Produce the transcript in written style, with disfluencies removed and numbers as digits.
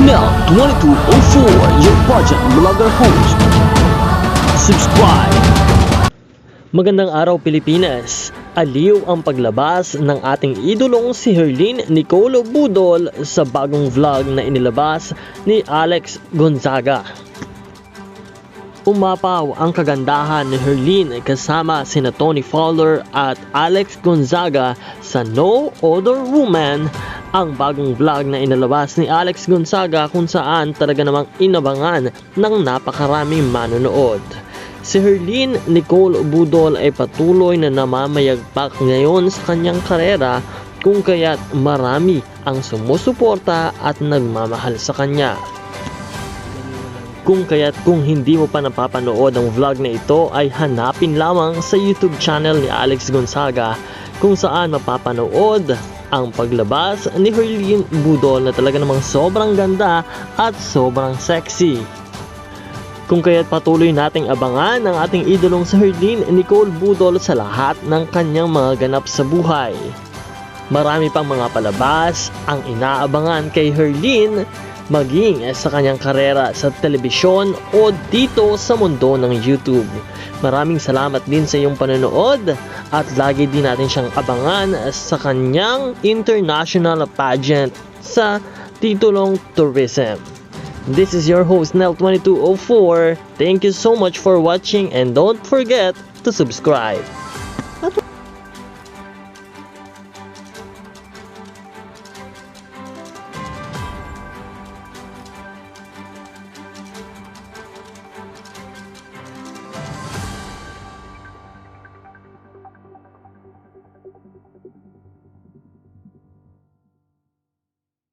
Now 2204, your budget vlogger host. Subscribe. Magandang araw Pilipinas. Aliw ang paglabas ng ating idolong si Herlyn Nicole Budol sa bagong vlog na inilabas ni Alex Gonzaga. Umapaw ang kagandahan ni Herlyn kasama sina Tony Fowler at Alex Gonzaga sa No Other Woman, ang bagong vlog na inilabas ni Alex Gonzaga kung saan talaga namang inabangan ng napakaraming manonood. Si Herlyn Nicole Budol ay patuloy na namamayagpak ngayon sa kanyang karera, kung kaya't marami ang sumusuporta at nagmamahal sa kanya. Kung hindi mo pa napapanood ang vlog na ito, ay hanapin lamang sa YouTube channel ni Alex Gonzaga, kung saan mapapanood ang paglabas ni Herlyn Budol na talaga namang sobrang ganda at sobrang sexy. Kung kaya't patuloy nating abangan ang ating idolong si Herlyn Nicole Budol sa lahat ng kanyang mga ganap sa buhay. Marami pang mga palabas ang inaabangan kay Herlyn, maging sa kanyang karera sa telebisyon o dito sa mundo ng YouTube. Maraming salamat din sa iyong panonood at lagi din natin siyang abangan sa kanyang international pageant sa titulong Tourism. This is your host Nel2204. Thank you so much for watching and don't forget to subscribe.